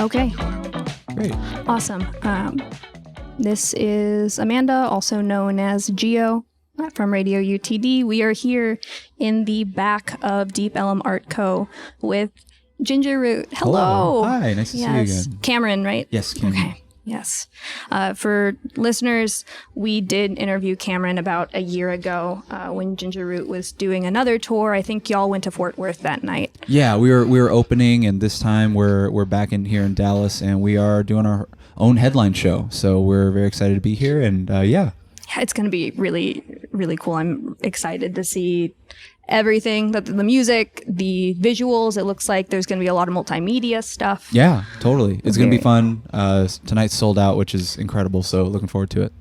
Okay. Great. Awesome. This is Amanda, also known as Geo from Radio UTD. We are here in the back of Deep Ellum Art Co. with Ginger Root. Hello. Hi, nice to see you again. Cameron, right? Yes, Cameron. Okay. Yes. For listeners, we did interview Cameron about a year ago when Ginger Root was doing another tour. I think y'all went to Fort Worth that night. Yeah, we were opening, and this time we're back in here in Dallas, and we are doing our own headline show. So we're very excited to be here, and yeah, it's going to be really, really cool. I'm excited to see everything, the music, the visuals. It looks like there's going to be a lot of multimedia stuff. Yeah, totally. It's going to be fun. Tonight's sold out, which is incredible. So looking forward to it.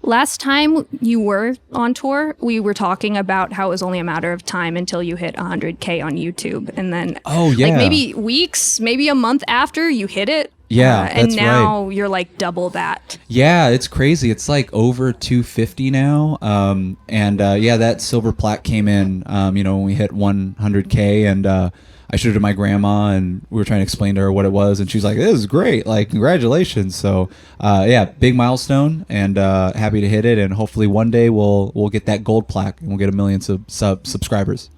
Last time you were on tour, we were talking about how it was only a matter of time until you hit 100K on YouTube. And then like maybe weeks, maybe a month after you hit it. Yeah, and now you're like double that. Yeah, it's crazy. It's like over 250 now. Yeah, that silver plaque came in, when we hit 100K, and I showed it to my grandma, and we were trying to explain to her what it was, and she's like, "This is great! Like, congratulations!" So, yeah, big milestone, and happy to hit it, and hopefully one day we'll get that gold plaque, and we'll get 1 million subscribers.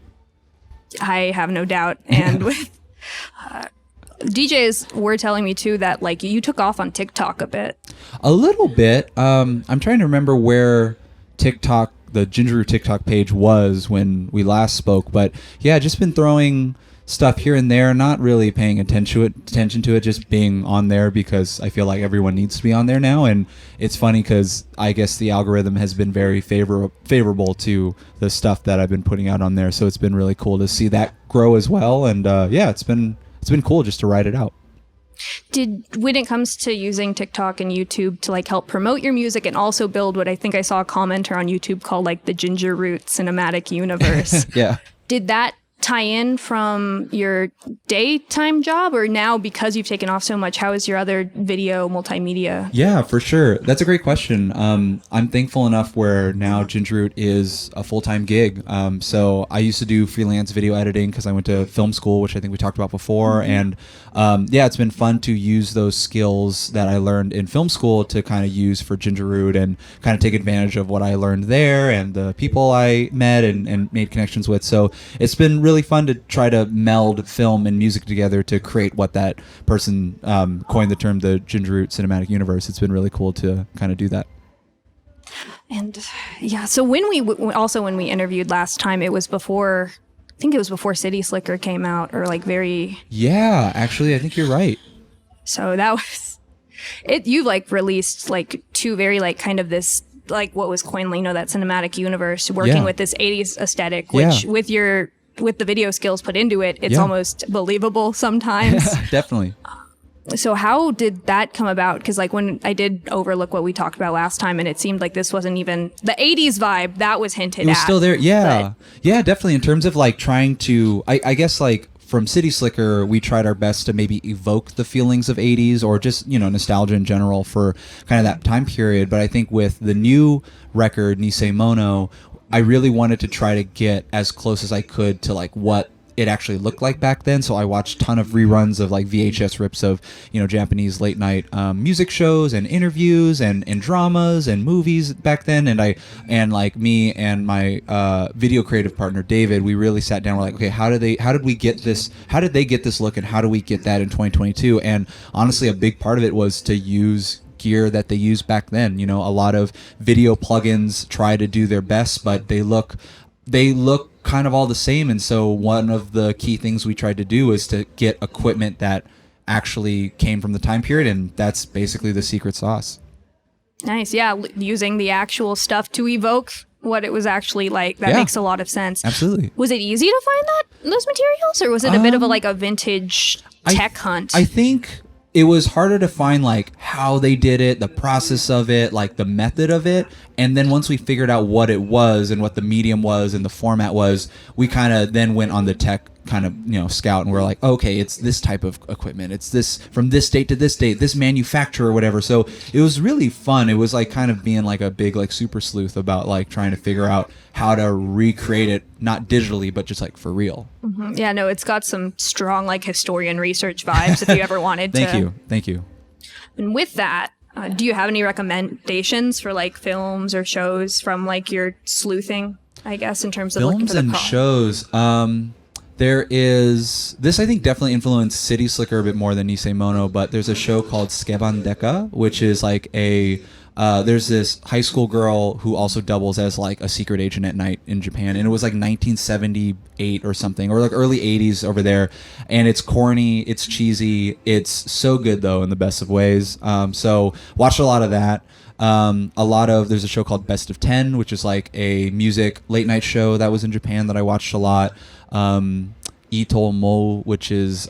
I have no doubt, and with. DJs were telling me too that like you took off on TikTok a bit. A little bit. I'm trying to remember where TikTok, the Ginger Root TikTok page was when we last spoke, but yeah, just been throwing stuff here and there, not really paying attention to it, just being on there because I feel like everyone needs to be on there now. And it's funny because I guess the algorithm has been very favorable to the stuff that I've been putting out on there. So it's been really cool to see that grow as well. And yeah, it's been cool just to ride it out. When it comes to using TikTok and YouTube to like help promote your music and also build what I think I saw a commenter on YouTube called like the Ginger Root cinematic universe. Yeah. Did that tie in from your daytime job, or now because you've taken off so much, how is your other video multimedia? Yeah, for sure. That's a great question. I'm thankful enough where now Ginger Root is a full-time gig. So I used to do freelance video editing because I went to film school, which I think we talked about before. And yeah, it's been fun to use those skills that I learned in film school to kind of use for Ginger Root and kind of take advantage of what I learned there and the people I met and made connections with. So it's been really fun to try to meld film and music together to create what that person coined the term, the Ginger Root cinematic universe. It's been really cool to kind of do that. And yeah, so when we interviewed last time, it was before, I think it was before City Slicker came out, or like very... Yeah, actually, I think you're right. So that was it. You like released like two very like kind of this like what was coined, that cinematic universe, working with this 80s aesthetic, which with the video skills put into it, it's almost believable sometimes. Definitely. So how did that come about? Because like when I did overlook what we talked about last time, and it seemed like this wasn't even the 80s vibe that was hinted at. It was still there. Yeah. Yeah, definitely. In terms of like trying to, I guess like from City Slicker, we tried our best to maybe evoke the feelings of 80s or just, nostalgia in general for kind of that time period. But I think with the new record, Nisei Mono, I really wanted to try to get as close as I could to like what it actually looked like back then. So I watched a ton of reruns of like VHS rips of, Japanese late night music shows and interviews and dramas and movies back then. And like me and my video creative partner, David, we really sat down. We're like, okay, how did they get this look, and how do we get that in 2022? And honestly, a big part of it was to use gear that they used back then. A lot of video plugins try to do their best, but they look kind of all the same. And so one of the key things we tried to do is to get equipment that actually came from the time period, and that's basically the secret sauce. Nice. Yeah, using the actual stuff to evoke what it was actually like. That makes a lot of sense. Absolutely. Was it easy to find those materials, or was it a bit of a vintage tech hunt? I think it was harder to find like how they did it, the process of it, like the method of it, And then once we figured out what it was and what the medium was and the format was, we kind of then went on the tech kind of, scout, and we're like, okay, it's this type of equipment. It's this from this date to this date, this manufacturer or whatever. So it was really fun. It was like kind of being like a big like super sleuth about like trying to figure out how to recreate it, not digitally, but just like for real. Mm-hmm. Yeah, no, it's got some strong like historian research vibes if you ever wanted to. Thank you. And with that, do you have any recommendations for like films or shows from like your sleuthing, I guess, in terms of films and shows? There is this, I think, definitely influenced City Slicker a bit more than Nisei Mono, but there's a show called Skebandeka, which is like there's this high school girl who also doubles as like a secret agent at night in Japan, and it was like 1978 or something, or like early 80s over there, and it's corny, it's cheesy, it's so good though in the best of ways. So watched a lot of that. There's a show called Best of 10, which is like a music late night show that was in Japan that I watched a lot. Ito Mo, which is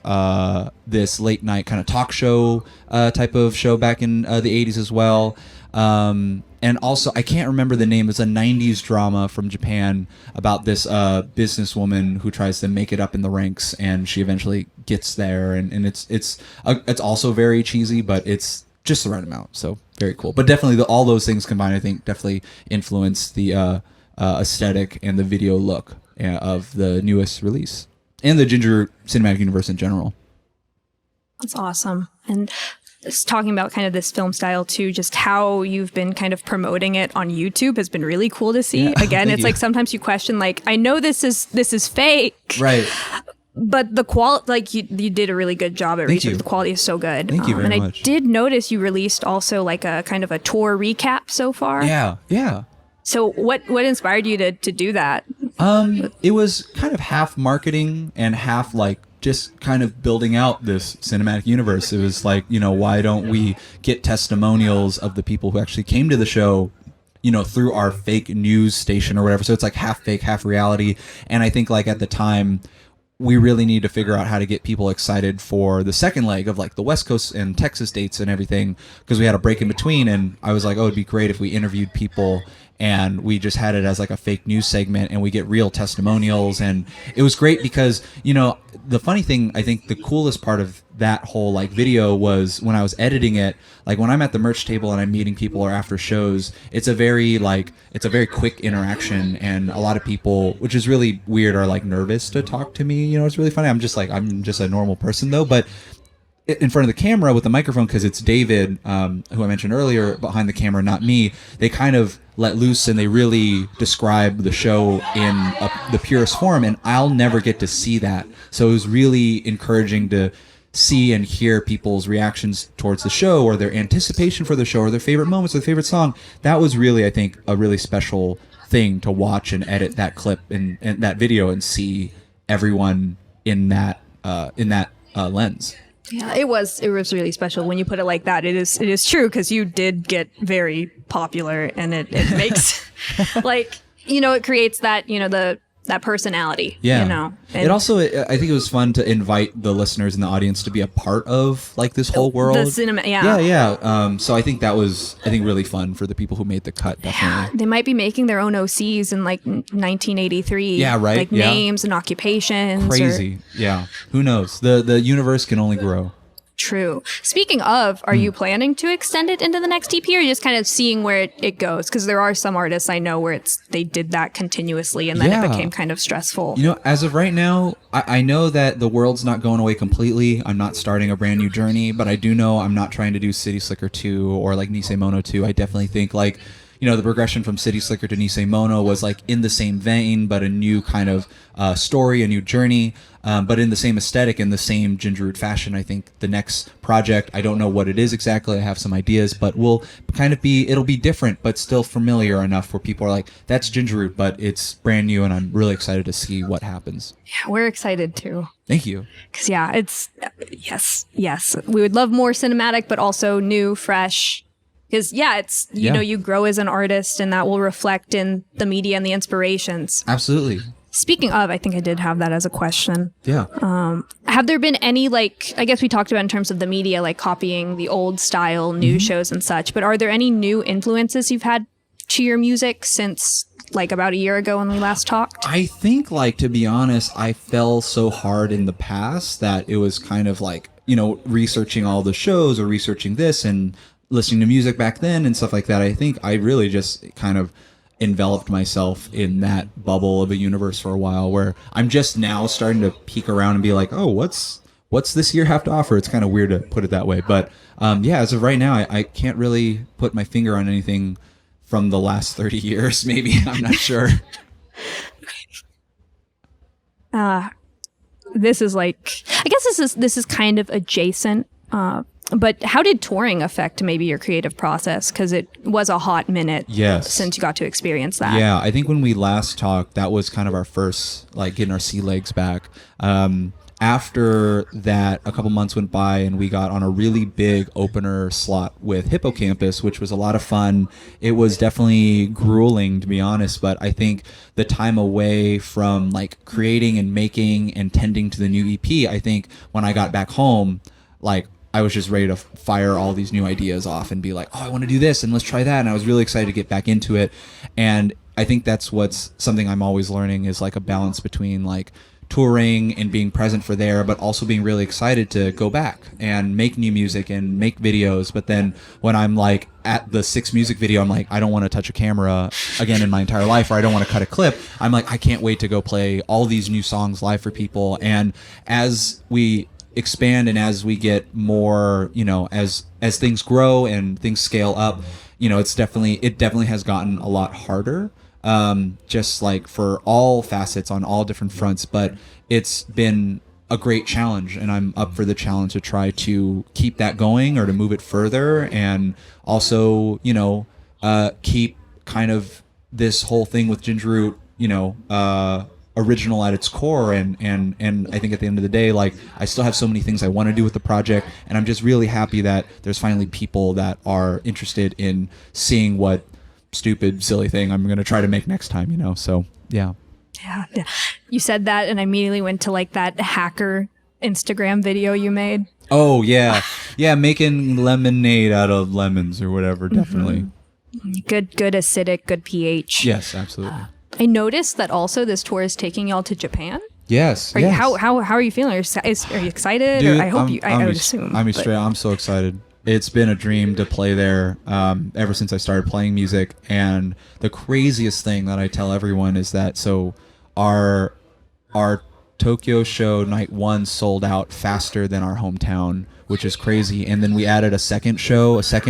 this late night kind of talk show type of show back in the 80s as well. And also, I can't remember the name. It's a 90s drama from Japan about this businesswoman who tries to make it up in the ranks, and she eventually gets there. And it's also very cheesy, but it's just the right amount. So very cool. But definitely all those things combined, I think, definitely influence the aesthetic and the video look of the newest release and the Ginger Cinematic Universe in general. That's awesome. And just talking about kind of this film style too, just how you've been kind of promoting it on YouTube has been really cool to see. Yeah, again, it's like sometimes you question, like, I know this is fake, right? But the quality, like you did a really good job at research. The quality is so good. Thank you very much. I did notice you released also like a kind of a tour recap so far. Yeah. So what inspired you to do that? It was kind of half marketing and half like just kind of building out this cinematic universe. It was like, why don't we get testimonials of the people who actually came to the show, through our fake news station or whatever. So it's like half fake, half reality. And I think like at the time, we really need to figure out how to get people excited for the second leg of like the West Coast and Texas dates and everything, because we had a break in between. And I was like, oh, it'd be great if we interviewed people and we just had it as like a fake news segment and we get real testimonials. And it was great because, the funny thing, I think the coolest part of that whole like video was when I was editing it, like when I'm at the merch table and I'm meeting people or after shows, it's a very quick interaction, and a lot of people, which is really weird, are like nervous to talk to me. It's really funny. I'm just a normal person though, but in front of the camera with the microphone, because it's David, who I mentioned earlier, behind the camera, not me, they kind of let loose and they really describe the show in the purest form, and I'll never get to see that. So it was really encouraging to see and hear people's reactions towards the show, or their anticipation for the show, or their favorite moments, or their favorite song. That was really, I think, a really special thing to watch and edit that clip and that video and see everyone in that lens. Yeah, it was really special when you put it like that. It is true, because you did get very popular, and it makes like, it creates that, that personality. Yeah. It also, I think it was fun to invite the listeners in the audience to be a part of like this whole world. The cinema, yeah. Yeah. So I think that was, really fun for the people who made the cut, definitely. Yeah, they might be making their own OCs in like 1983. Yeah, right. Like names and occupations. Crazy. Yeah. Who knows? The universe can only grow. True. Speaking of, are you planning to extend it into the next EP, or just kind of seeing where it goes? Because there are some artists I know where they did that continuously, and then it became kind of stressful. As of right now, I know that the world's not going away completely. I'm not starting a brand new journey, but I do know I'm not trying to do City Slicker 2 or like Nisei Mono 2. I definitely think like, the progression from City Slicker to Nisei Mono was like in the same vein, but a new kind of story, a new journey, but in the same aesthetic, in the same Ginger Root fashion. I think the next project, I don't know what it is exactly. I have some ideas, but will kind of it'll be different, but still familiar enough where people are like, that's Ginger Root, but it's brand new, and I'm really excited to see what happens. Yeah, we're excited too. Thank you. Because it's, yes. We would love more cinematic, but also new, fresh. Because, it's, you grow as an artist, and that will reflect in the media and the inspirations. Absolutely. Speaking of, I think I did have that as a question. Yeah. Have there been any, like, I guess we talked about in terms of the media, like copying the old style news shows and such, but are there any new influences you've had to your music since like about a year ago when we last talked? I think, like, to be honest, I fell so hard in the past that it was kind of like, researching all the shows or researching this and listening to music back then and stuff like that. I think I really just kind of enveloped myself in that bubble of a universe for a while, where I'm just now starting to peek around and be like, oh, what's this year have to offer? It's kind of weird to put it that way, but as of right now, I can't really put my finger on anything from the last 30 years. Maybe, I'm not sure. This is like, I guess this is kind of adjacent. But how did touring affect maybe your creative process? Because it was a hot minute since you got to experience that. Yeah, I think when we last talked, that was kind of our first, like, getting our sea legs back. After that, a couple months went by and we got on a really big opener slot with Hippocampus, which was a lot of fun. It was definitely grueling, to be honest, but I think the time away from, like, creating and making and tending to the new EP, I think when I got back home, like, I was just ready to fire all these new ideas off and be like, oh, I want to do this and let's try that. And I was really excited to get back into it. And I think that's what's something I'm always learning, is like a balance between like touring and being present for there, but also being really excited to go back and make new music and make videos. But then when I'm like at the 6th music video, I'm like, I don't want to touch a camera again in my entire life, or I don't want to cut a clip. I'm like, I can't wait to go play all these new songs live for people. And as we expand and as we get more, as things grow and things scale up, it definitely has gotten a lot harder, just like for all facets on all different fronts. But it's been a great challenge, and I'm up for the challenge to try to keep that going or to move it further, and also keep kind of this whole thing with Ginger Root original at its core, and I think at the end of the day, like, I still have so many things I want to do with the project, and I'm just really happy that there's finally people that are interested in seeing what stupid, silly thing I'm going to try to make next time, so yeah. Yeah. You said that and I immediately went to like that hacker Instagram video you made. Oh yeah. Yeah, making lemonade out of lemons or whatever, definitely. Good acidic, good pH. Yes, absolutely. I noticed that also this tour is taking y'all to Japan. Yes. How are you feeling? Are you excited? Dude, I hope I would assume. I'm so excited. It's been a dream to play there ever since I started playing music. And the craziest thing that I tell everyone is that our Tokyo show night 1 sold out faster than our hometown, which is crazy. And then we added a second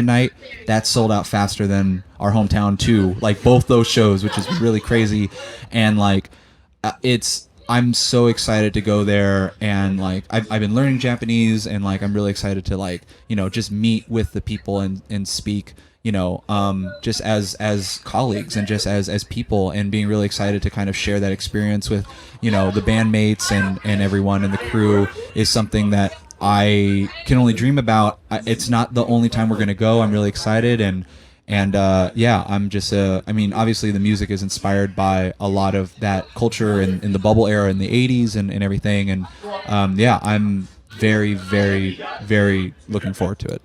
night that sold out faster than our hometown too. Like both those shows, which is really crazy. And like I'm so excited to go there, and like I've been learning Japanese, and like I'm really excited to like just meet with the people and speak just as colleagues and just as people, and being really excited to kind of share that experience with the bandmates and everyone in the crew is something that I can only dream about. It's not the only time we're gonna go. I'm really excited, and I'm just obviously the music is inspired by a lot of that culture in the bubble era in the 80s and everything, and I'm very, very, very looking forward to it.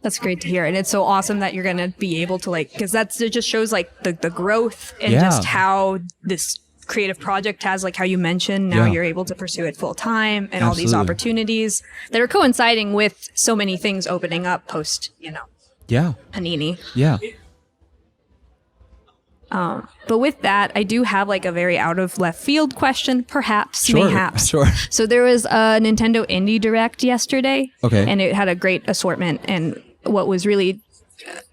That's great to hear, and it's so awesome that you're gonna be able to because it just shows like the growth and just how this creative project has, like how you mentioned, now you're able to pursue it full time, and all these opportunities that are coinciding with so many things opening up post Panini. Yeah. But with that, I do have like a very out of left field question, perhaps. Sure. So there was a Nintendo Indie Direct yesterday. Okay. And it had a great assortment, and what was really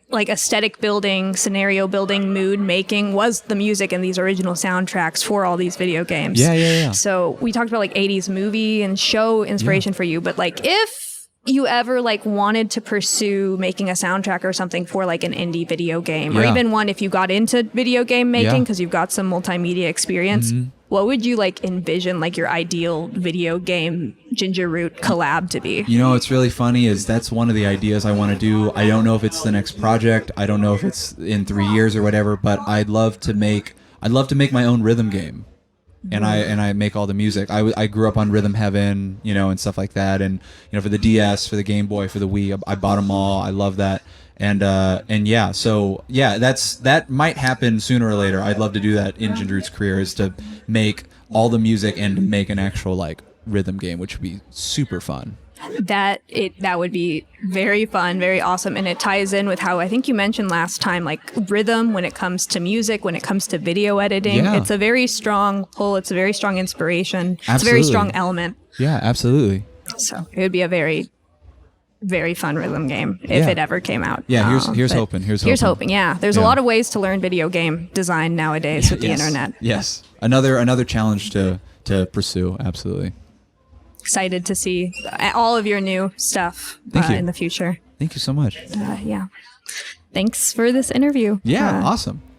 like aesthetic building, scenario building, mood making was the music and these original soundtracks for all these video games. Yeah. So we talked about like 80s movie and show inspiration for you, but like if you ever like wanted to pursue making a soundtrack or something for like an indie video game, or even one if you got into video game making because you've got some multimedia experience, what would you like envision like your ideal video game Ginger Root collab to be? What's really funny is that's one of the ideas I want to do. I don't know if it's the next project. I don't know if it's in 3 years or whatever, but I'd love to make my own rhythm game. and I make all the music. I grew up on Rhythm Heaven, you know, and stuff like that, and you know, for the DS, for the Game Boy, for the Wii, I bought them all. I love that. And yeah, so yeah, that might happen sooner or later. I'd love to do that in Ginger Root's career, is to make all the music and to make an actual like rhythm game, which would be super fun. That would be very fun, very awesome, and it ties in with how I think you mentioned last time, like rhythm when it comes to music, when it comes to video editing. Yeah. It's a very strong pull. It's a very strong inspiration. Absolutely. It's a very strong element. Yeah, absolutely. So it would be a very, very fun rhythm game if it ever came out. Yeah, here's hoping. Here's hoping. Yeah, there's a lot of ways to learn video game design nowadays with the internet. Yes, another challenge to pursue. Absolutely. Excited to see all of your new stuff in the future. Thank you so much. Yeah. Thanks for this interview. Yeah, awesome.